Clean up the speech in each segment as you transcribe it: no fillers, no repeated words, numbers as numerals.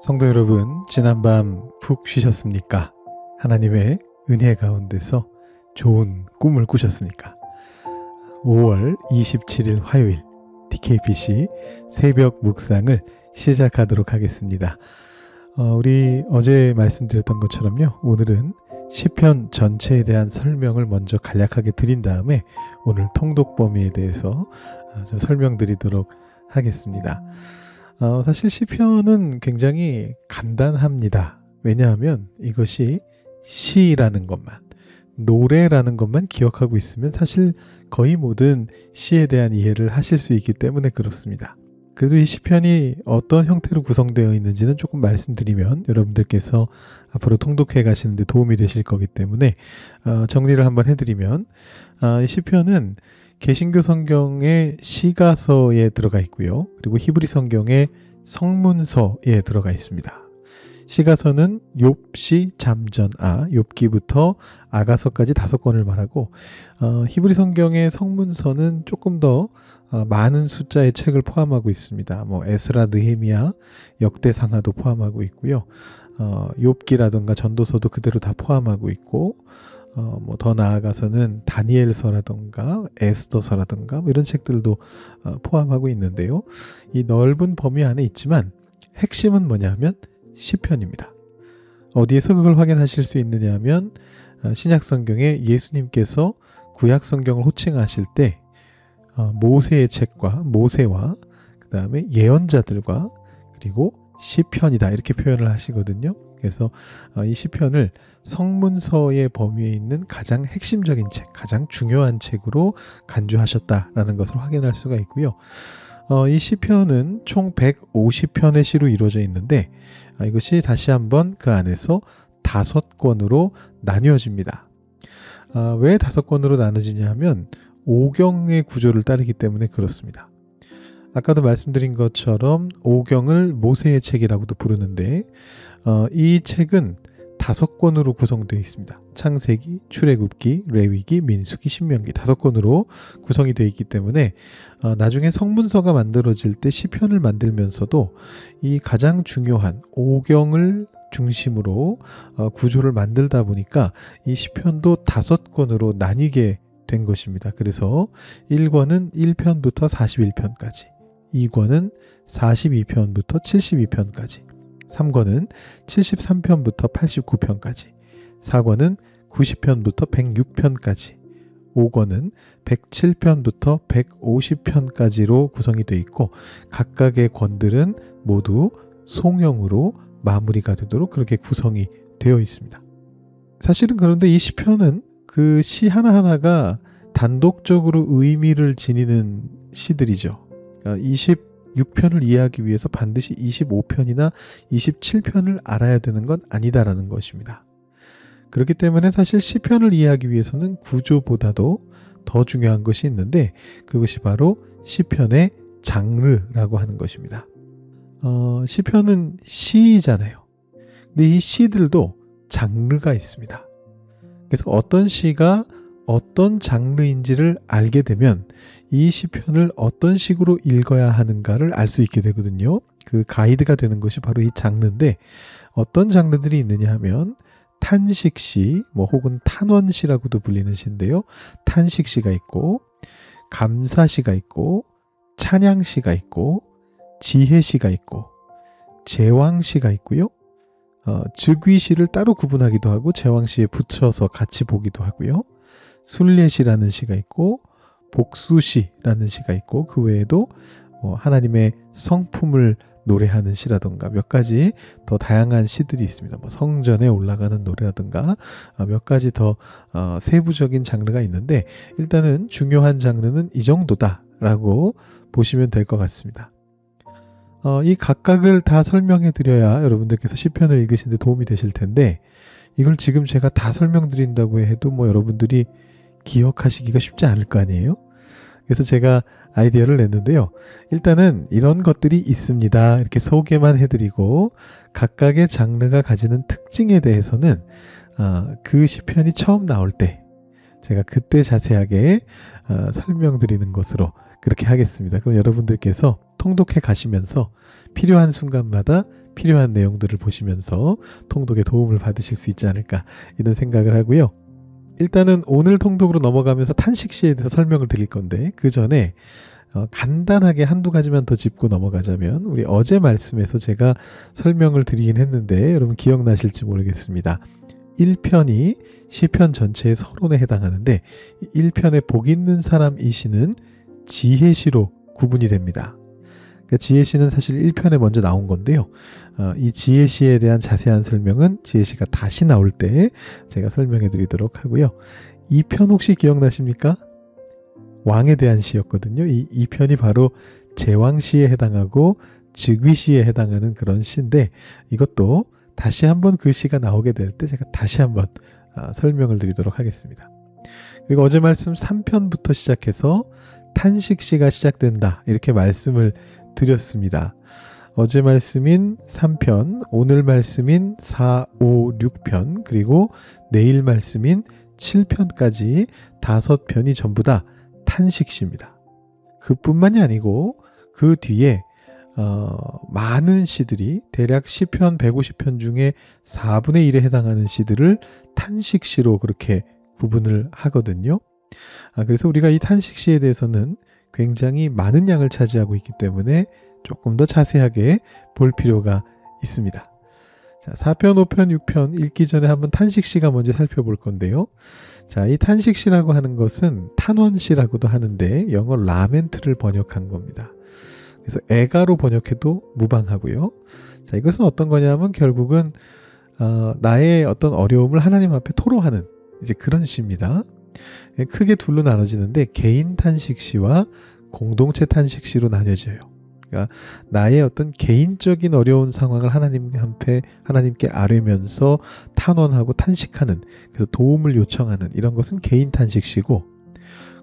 성도 여러분, 지난밤 푹 쉬셨습니까? 하나님의 은혜 가운데서 좋은 꿈을 꾸셨습니까? 5월 27일 화요일 DKBC 새벽 묵상을 시작하도록 하겠습니다. 우리 어제 말씀드렸던 것처럼요, 오늘은 시편 전체에 대한 설명을 먼저 간략하게 드린 다음에 오늘 통독 범위에 대해서 좀 설명드리도록 하겠습니다. 사실 시편은 굉장히 간단합니다. 왜냐하면 이것이 시라는 것만, 노래라는 것만 기억하고 있으면 사실 거의 모든 시에 대한 이해를 하실 수 있기 때문에 그렇습니다. 그래도 이 시편이 어떤 형태로 구성되어 있는지는 조금 말씀드리면 여러분들께서 앞으로 통독해 가시는데 도움이 되실 거기 때문에 정리를 한번 해드리면 이 시편은 개신교 성경의 시가서에 들어가 있고요. 그리고 히브리 성경의 성문서에 들어가 있습니다. 시가서는 욥시, 잠전, 욥기부터 아가서까지 5권을 말하고 히브리 성경의 성문서는 조금 더 많은 숫자의 책을 포함하고 있습니다. 에스라, 느헤미야, 역대상하도 포함하고 있고요. 욥기라든가 전도서도 그대로 다 포함하고 있고 더 나아가서는 다니엘서라든가 에스더서라든가 이런 책들도 포함하고 있는데요. 이 넓은 범위 안에 있지만 핵심은 뭐냐면 시편입니다. 어디에서 그걸 확인하실 수 있느냐 하면 신약성경에 예수님께서 구약성경을 호칭하실 때 모세의 책과 모세와 그 다음에 예언자들과 그리고 시편이다 이렇게 표현을 하시거든요. 그래서 이 시편을 성문서의 범위에 있는 가장 핵심적인 책, 가장 중요한 책으로 간주하셨다라는 것을 확인할 수가 있고요. 이 시편은 총 150편의 시로 이루어져 있는데 이것이 다시 한번 그 안에서 5권으로 나뉘어집니다. 왜 5권으로 나눠지냐 하면 오경의 구조를 따르기 때문에 그렇습니다. 아까도 말씀드린 것처럼 오경을 모세의 책이라고도 부르는데 이 책은 5권으로 구성되어 있습니다. 창세기, 출애굽기, 레위기, 민수기, 신명기 5권으로 구성이 되어 있기 때문에 나중에 성문서가 만들어질 때 시편을 만들면서도 이 가장 중요한 오경을 중심으로 구조를 만들다 보니까 이 시편도 5권으로 나뉘게 된 것입니다. 그래서 1권은 1편부터 41편까지, 2권은 42편부터 72편까지, 3권은 73편부터 89편까지, 4권은 90편부터 106편까지, 5권은 107편부터 150편까지로 구성이 되어 있고 각각의 권들은 모두 송영으로 마무리가 되도록 그렇게 구성이 되어 있습니다. 사실은 그런데 이 시편은 그 시 하나하나가 단독적으로 의미를 지니는 시들이죠. 26편을 이해하기 위해서 반드시 25편이나 27편을 알아야 되는 건 아니다라는 것입니다. 그렇기 때문에 사실 시편을 이해하기 위해서는 구조보다도 더 중요한 것이 있는데 그것이 바로 시편의 장르라고 하는 것입니다. 시편은 시잖아요. 근데 이 시들도 장르가 있습니다. 그래서 어떤 시가 어떤 장르인지를 알게 되면 이 시편을 어떤 식으로 읽어야 하는가를 알 수 있게 되거든요. 그 가이드가 되는 것이 바로 이 장르인데 어떤 장르들이 있느냐 하면 탄식시, 혹은 탄원시라고도 불리는 시인데요. 탄식시가 있고 감사시가 있고 찬양시가 있고 지혜시가 있고 제왕시가 있고요. 즉위시를 따로 구분하기도 하고 제왕시에 붙여서 같이 보기도 하고요. 순례시라는 시가 있고 복수시라는 시가 있고 그 외에도 하나님의 성품을 노래하는 시라든가 몇 가지 더 다양한 시들이 있습니다. 성전에 올라가는 노래라든가 몇 가지 더 세부적인 장르가 있는데 일단은 중요한 장르는 이 정도다라고 보시면 될 것 같습니다. 이 각각을 다 설명해 드려야 여러분들께서 시편을 읽으시는데 도움이 되실 텐데 이걸 지금 제가 다 설명드린다고 해도 여러분들이 기억하시기가 쉽지 않을 거 아니에요? 그래서 제가 아이디어를 냈는데요. 일단은 이런 것들이 있습니다. 이렇게 소개만 해드리고 각각의 장르가 가지는 특징에 대해서는 그 시편이 처음 나올 때 제가 그때 자세하게 설명드리는 것으로 그렇게 하겠습니다. 그럼 여러분들께서 통독해 가시면서 필요한 순간마다 필요한 내용들을 보시면서 통독에 도움을 받으실 수 있지 않을까 이런 생각을 하고요. 일단은 오늘 통독으로 넘어가면서 탄식시에 대해서 설명을 드릴 건데 그 전에 간단하게 한두 가지만 더 짚고 넘어가자면 우리 어제 말씀에서 제가 설명을 드리긴 했는데 여러분 기억나실지 모르겠습니다. 1편이 시편 전체의 서론에 해당하는데 1편에 복 있는 사람 이 시는 지혜시로 구분이 됩니다. 그러니까 지혜시는 사실 1편에 먼저 나온 건데요. 이 지혜시에 대한 자세한 설명은 지혜시가 다시 나올 때 제가 설명해 드리도록 하고요. 2편 혹시 기억나십니까? 왕에 대한 시였거든요. 이 2편이 바로 제왕시에 해당하고 즉위시에 해당하는 그런 시인데 이것도 다시 한번 그 시가 나오게 될 때 제가 다시 한번 설명을 드리도록 하겠습니다. 그리고 어제 말씀 3편부터 시작해서 탄식시가 시작된다 이렇게 말씀을 드렸습니다. 어제 말씀인 3편, 오늘 말씀인 4, 5, 6편 그리고 내일 말씀인 7편까지 5편이 전부 다 탄식시입니다. 그뿐만이 아니고 그 뒤에 많은 시들이 대략 시편 150편 중에 4분의 1에 해당하는 시들을 탄식시로 그렇게 구분을 하거든요. 그래서 우리가 이 탄식시에 대해서는 굉장히 많은 양을 차지하고 있기 때문에 조금 더 자세하게 볼 필요가 있습니다. 자, 4편, 5편, 6편 읽기 전에 한번 탄식시가 먼저 살펴볼 건데요. 자, 이 탄식시라고 하는 것은 탄원시라고도 하는데 영어 라멘트를 번역한 겁니다. 그래서 애가로 번역해도 무방하고요. 자, 이것은 어떤 거냐면 결국은 나의 어떤 어려움을 하나님 앞에 토로하는 이제 그런 시입니다. 크게 둘로 나눠지는데 개인 탄식시와 공동체 탄식시로 나뉘어져요. 그러니까 나의 어떤 개인적인 어려운 상황을 하나님께 아뢰면서 탄원하고 탄식하는 그래서 도움을 요청하는 이런 것은 개인 탄식시고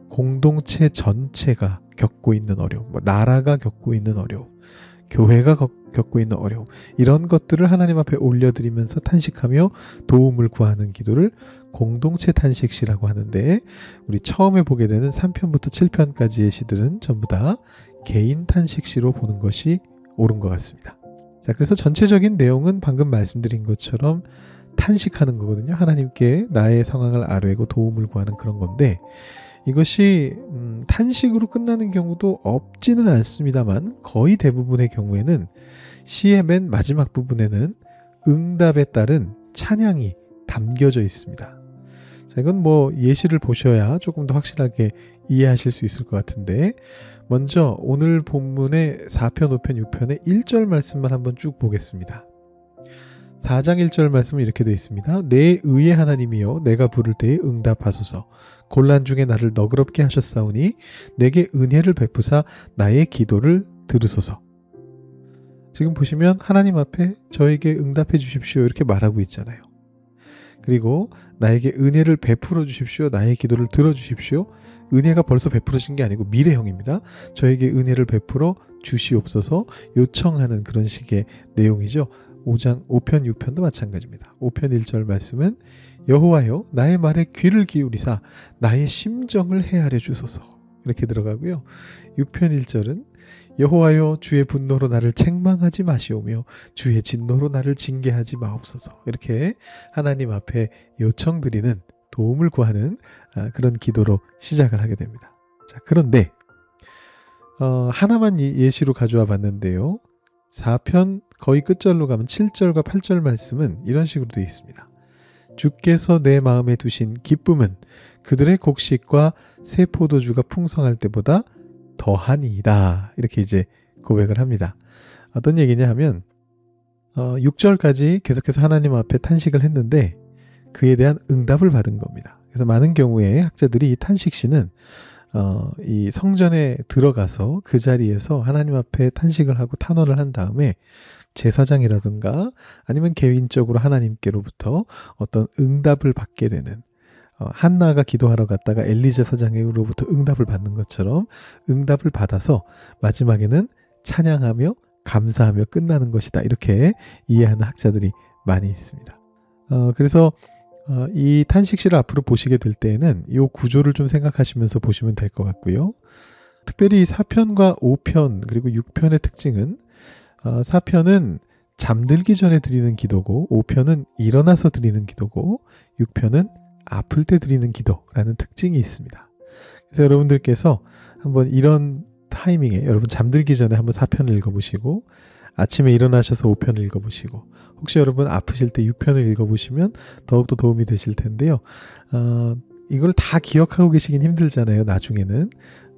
공동체 전체가 겪고 있는 어려움, 나라가 겪고 있는 어려움, 교회가 겪고 있는 어려움 이런 것들을 하나님 앞에 올려드리면서 탄식하며 도움을 구하는 기도를 공동체 탄식시라고 하는데 우리 처음에 보게 되는 3편부터 7편까지의 시들은 전부 다 개인 탄식시로 보는 것이 옳은 것 같습니다. 자, 그래서 전체적인 내용은 방금 말씀드린 것처럼 탄식하는 거거든요. 하나님께 나의 상황을 아뢰고 도움을 구하는 그런 건데 이것이 탄식으로 끝나는 경우도 없지는 않습니다만 거의 대부분의 경우에는 시의 맨 마지막 부분에는 응답에 따른 찬양이 담겨져 있습니다. 자, 이건 뭐 예시를 보셔야 조금 더 확실하게 이해하실 수 있을 것 같은데 먼저 오늘 본문의 4편, 5편, 6편의 1절 말씀만 한번 쭉 보겠습니다. 4장 1절 말씀은 이렇게 되어 있습니다. 내 의의 하나님이여 내가 부를 때에 응답하소서. 곤란 중에 나를 너그럽게 하셨사오니 내게 은혜를 베푸사 나의 기도를 들으소서. 지금 보시면 하나님 앞에 저에게 응답해 주십시오 이렇게 말하고 있잖아요. 그리고 나에게 은혜를 베풀어 주십시오. 나의 기도를 들어주십시오. 은혜가 벌써 베풀어진 게 아니고 미래형입니다. 저에게 은혜를 베풀어 주시옵소서 요청하는 그런 식의 내용이죠. 5편, 6편도 마찬가지입니다. 5편 1절 말씀은 여호와여 나의 말에 귀를 기울이사 나의 심정을 헤아려 주소서 이렇게 들어가고요. 6편 1절은 여호와여 주의 분노로 나를 책망하지 마시오며 주의 진노로 나를 징계하지 마옵소서 이렇게 하나님 앞에 요청드리는 도움을 구하는 그런 기도로 시작을 하게 됩니다. 자, 그런데 하나만 예시로 가져와 봤는데요. 4편 거의 끝절로 가면 7절과 8절 말씀은 이런 식으로 되어 있습니다. 주께서 내 마음에 두신 기쁨은 그들의 곡식과 새 포도주가 풍성할 때보다 더하니이다. 이렇게 이제 고백을 합니다. 어떤 얘기냐 하면 6절까지 계속해서 하나님 앞에 탄식을 했는데 그에 대한 응답을 받은 겁니다. 그래서 많은 경우에 학자들이 이 탄식시는 이 성전에 들어가서 그 자리에서 하나님 앞에 탄식을 하고 탄원을 한 다음에 제사장이라든가 아니면 개인적으로 하나님께로부터 어떤 응답을 받게 되는 한나가 기도하러 갔다가 엘리자 사장으로부터 응답을 받는 것처럼 응답을 받아서 마지막에는 찬양하며 감사하며 끝나는 것이다. 이렇게 이해하는 학자들이 많이 있습니다. 그래서 이 탄식시를 앞으로 보시게 될 때에는 이 구조를 좀 생각하시면서 보시면 될 것 같고요. 특별히 4편과 5편 그리고 6편의 특징은 4편은 잠들기 전에 드리는 기도고 5편은 일어나서 드리는 기도고 6편은 아플 때 드리는 기도라는 특징이 있습니다. 그래서 여러분들께서 한번 이런 타이밍에 여러분 잠들기 전에 한번 4편을 읽어보시고 아침에 일어나셔서 5편을 읽어보시고 혹시 여러분 아프실 때 6편을 읽어보시면 더욱더 도움이 되실 텐데요. 이걸 다 기억하고 계시긴 힘들잖아요. 나중에는.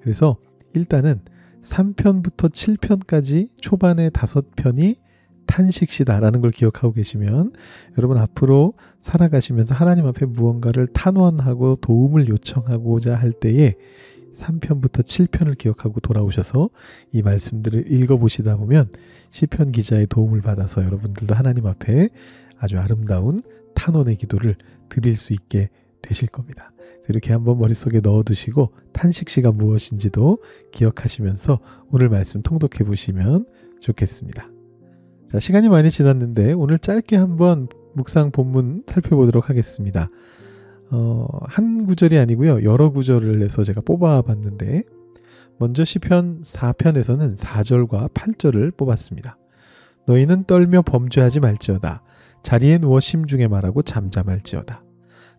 그래서 일단은 3편부터 7편까지 초반에 5편이 탄식시다라는 걸 기억하고 계시면 여러분 앞으로 살아가시면서 하나님 앞에 무언가를 탄원하고 도움을 요청하고자 할 때에 3편부터 7편을 기억하고 돌아오셔서 이 말씀들을 읽어보시다 보면 시편 기자의 도움을 받아서 여러분들도 하나님 앞에 아주 아름다운 탄원의 기도를 드릴 수 있게 되실 겁니다. 이렇게 한번 머릿속에 넣어두시고 탄식시가 무엇인지도 기억하시면서 오늘 말씀 통독해 보시면 좋겠습니다. 자, 시간이 많이 지났는데 오늘 짧게 한번 묵상 본문 살펴보도록 하겠습니다. 한 구절이 아니고요. 여러 구절을 해서 제가 뽑아봤는데 먼저 시편 4편에서는 4절과 8절을 뽑았습니다. 너희는 떨며 범죄하지 말지어다. 자리에 누워 심중에 말하고 잠잠할지어다.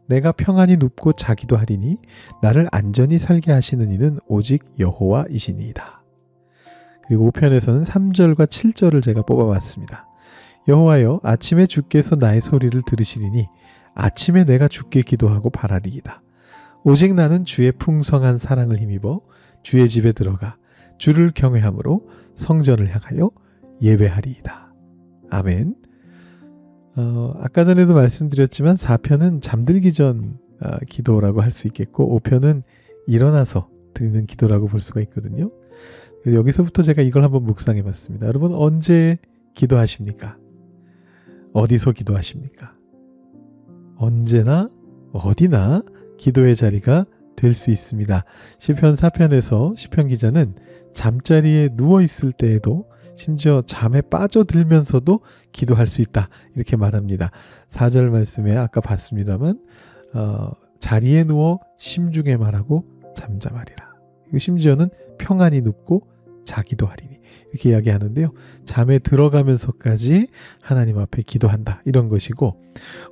내가 평안히 눕고 자기도 하리니 나를 안전히 살게 하시는 이는 오직 여호와이시니이다. 그리고 5편에서는 3절과 7절을 제가 뽑아봤습니다. 여호와여 아침에 주께서 나의 소리를 들으시리니 아침에 내가 주께 기도하고 바라리이다. 오직 나는 주의 풍성한 사랑을 힘입어 주의 집에 들어가 주를 경외함으로 성전을 향하여 예배하리이다. 아멘. 아까 전에도 말씀드렸지만 4편은 잠들기 전 기도라고 할 수 있겠고 5편은 일어나서 드리는 기도라고 볼 수가 있거든요. 여기서부터 제가 이걸 한번 묵상해 봤습니다. 여러분 언제 기도하십니까? 어디서 기도하십니까? 언제나 어디나 기도의 자리가 될 수 있습니다. 시편 4편에서 시편 기자는 잠자리에 누워 있을 때에도 심지어 잠에 빠져들면서도 기도할 수 있다 이렇게 말합니다. 4절 말씀에 아까 봤습니다만 자리에 누워 심중에 말하고 잠잠하리라. 심지어는 평안히 눕고 자기도 하리니 이렇게 이야기하는데요. 잠에 들어가면서까지 하나님 앞에 기도한다 이런 것이고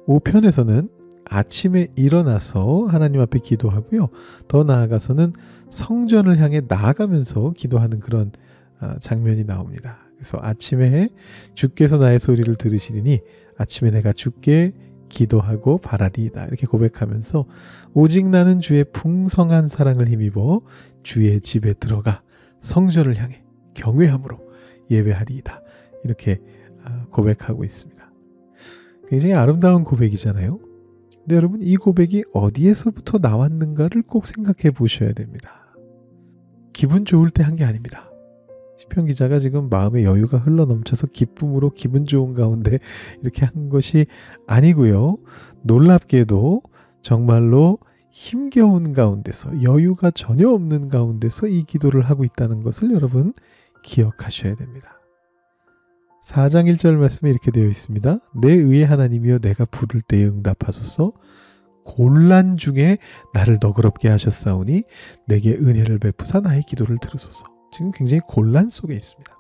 5편에서는 아침에 일어나서 하나님 앞에 기도하고요. 더 나아가서는 성전을 향해 나아가면서 기도하는 그런 장면이 나옵니다. 그래서 아침에 주께서 나의 소리를 들으시리니 아침에 내가 주께 기도하고 바라리이다 이렇게 고백하면서 오직 나는 주의 풍성한 사랑을 힘입어 주의 집에 들어가 성전을 향해 경외함으로 예배하리이다 이렇게 고백하고 있습니다. 굉장히 아름다운 고백이잖아요. 근데 여러분 이 고백이 어디에서부터 나왔는가를 꼭 생각해 보셔야 됩니다. 기분 좋을 때 한 게 아닙니다. 시편 기자가 지금 마음의 여유가 흘러넘쳐서 기쁨으로 기분 좋은 가운데 이렇게 한 것이 아니고요. 놀랍게도 정말로 힘겨운 가운데서 여유가 전혀 없는 가운데서 이 기도를 하고 있다는 것을 여러분 기억하셔야 됩니다. 4장 1절 말씀에 이렇게 되어 있습니다. 내 의의 하나님이여 내가 부를 때에 응답하소서. 곤란 중에 나를 너그럽게 하셨사오니 내게 은혜를 베푸사 나의 기도를 들으소서. 지금 굉장히 곤란 속에 있습니다.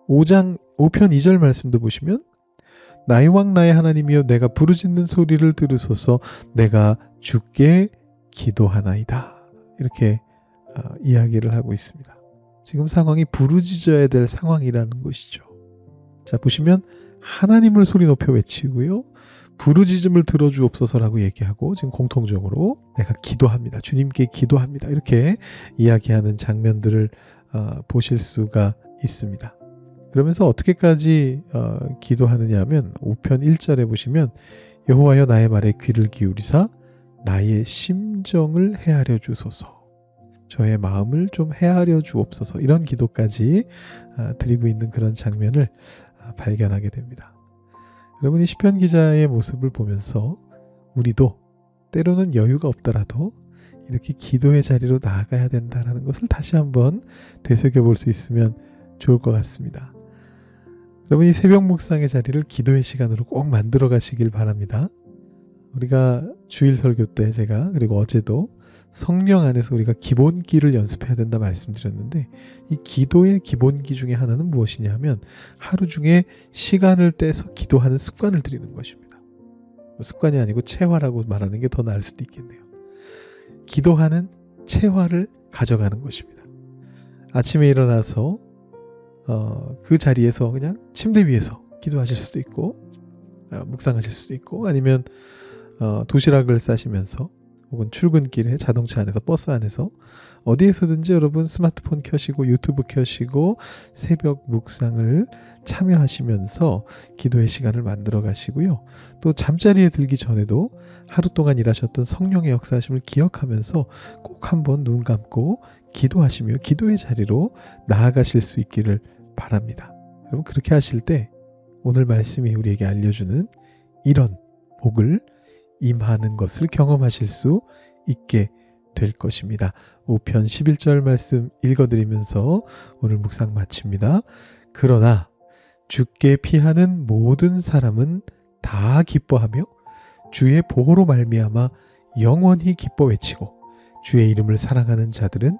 5편 2절 말씀도 보시면 나의 왕 나의 하나님이여 내가 부르짖는 소리를 들으소서. 내가 주께 기도하나이다. 이렇게 이야기를 하고 있습니다. 지금 상황이 부르짖어야 될 상황이라는 것이죠. 자 보시면 하나님을 소리 높여 외치고요. 부르짖음을 들어주옵소서라고 얘기하고 지금 공통적으로 내가 기도합니다. 주님께 기도합니다. 이렇게 이야기하는 장면들을 보실 수가 있습니다. 그러면서 어떻게까지 기도하느냐 하면 5편 1절에 보시면 여호와여 나의 말에 귀를 기울이사 나의 심정을 헤아려 주소서. 저의 마음을 좀 헤아려 주옵소서. 이런 기도까지 드리고 있는 그런 장면을 발견하게 됩니다. 여러분이 시편 기자의 모습을 보면서 우리도 때로는 여유가 없더라도 이렇게 기도의 자리로 나아가야 된다는 것을 다시 한번 되새겨볼 수 있으면 좋을 것 같습니다. 여러분이 새벽 묵상의 자리를 기도의 시간으로 꼭 만들어 가시길 바랍니다. 우리가 주일 설교 때 제가 그리고 어제도 성령 안에서 우리가 기본기를 연습해야 된다 말씀드렸는데, 이 기도의 기본기 중에 하나는 무엇이냐 하면 하루 중에 시간을 떼서 기도하는 습관을 들이는 것입니다. 습관이 아니고 체화라고 말하는 게 더 나을 수도 있겠네요. 기도하는 체화를 가져가는 것입니다. 아침에 일어나서 그 자리에서 그냥 침대 위에서 기도하실 수도 있고, 묵상하실 수도 있고, 아니면 도시락을 싸시면서 혹은 출근길에 자동차 안에서, 버스 안에서, 어디에서든지 여러분 스마트폰 켜시고 유튜브 켜시고 새벽 묵상을 참여하시면서 기도의 시간을 만들어 가시고요. 또 잠자리에 들기 전에도 하루 동안 일하셨던 성령의 역사하심을 기억하면서 꼭 한번 눈 감고 기도하시며 기도의 자리로 나아가실 수 있기를 바랍니다. 여러분, 그렇게 하실 때 오늘 말씀이 우리에게 알려주는 이런 복을 임하는 것을 경험하실 수 있게 될 것입니다. 5편 11절 말씀 읽어드리면서 오늘 묵상 마칩니다. 그러나 주께 피하는 모든 사람은 다 기뻐하며 주의 보호로 말미암아 영원히 기뻐 외치고 주의 이름을 사랑하는 자들은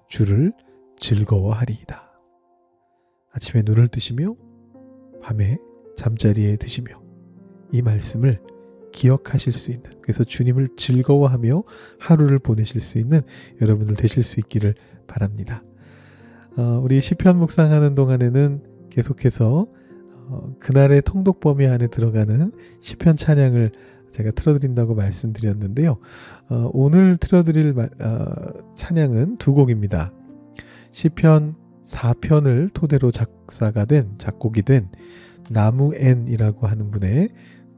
주를 즐거워하리이다. 아침에 눈을 뜨시며 밤에 잠자리에 드시며 이 말씀을 기억하실 수 있는, 그래서 주님을 즐거워하며 하루를 보내실 수 있는 여러분들 되실 수 있기를 바랍니다. 우리 시편 묵상하는 동안에는 계속해서 그날의 통독 범위 안에 들어가는 시편 찬양을 제가 틀어드린다고 말씀드렸는데요. 오늘 틀어드릴 찬양은 두 곡입니다. 시편 4편을 토대로 작곡이 된 나무엔이라고 하는 분의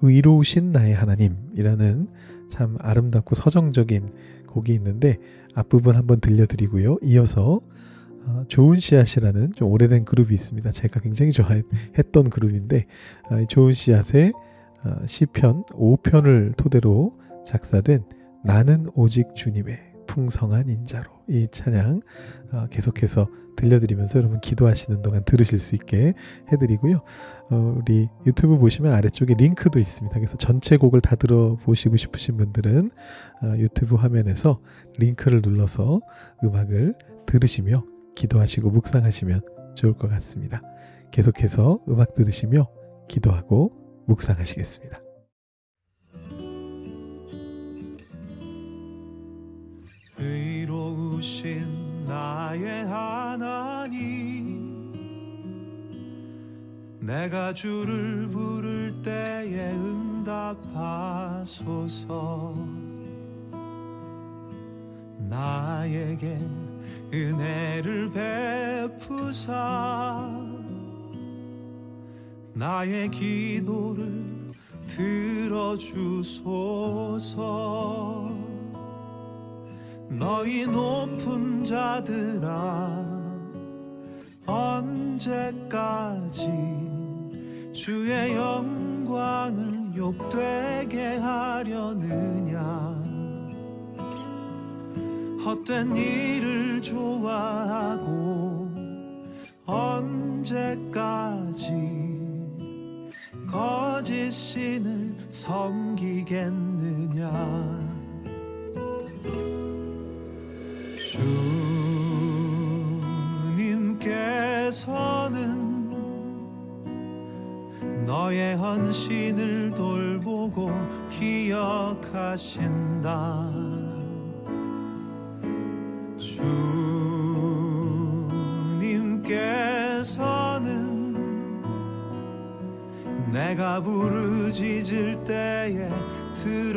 의로우신 나의 하나님이라는 참 아름답고 서정적인 곡이 있는데, 앞부분 한번 들려드리고요. 이어서 좋은 씨앗이라는 좀 오래된 그룹이 있습니다. 제가 굉장히 좋아했던 그룹인데, 좋은 씨앗의 시편 5편을 토대로 작사된 나는 오직 주님의 풍성한 인자로, 이 찬양 계속해서 들려드리면서 여러분 기도하시는 동안 들으실 수 있게 해드리고요. 우리 유튜브 보시면 아래쪽에 링크도 있습니다. 그래서 전체 곡을 다 들어보시고 싶으신 분들은 유튜브 화면에서 링크를 눌러서 음악을 들으시며 기도하시고 묵상하시면 좋을 것 같습니다. 계속해서 음악 들으시며 기도하고 묵상하시겠습니다. 의로우신 나의 하나님, 내가 주를 부를 때에 응답하소서. 나에게 은혜를 베푸사 나의 기도를 들어주소서. 너희 높은 자들아, 언제까지 주의 영광을 욕되게 하려느냐. 헛된 일을 좋아하고 언제까지 거짓 신을 섬기겠느냐. 주님께서는 너의 헌신을 돌보고 기억하신다. 주님께서는 내가 부르짖을 때에 들어주신다.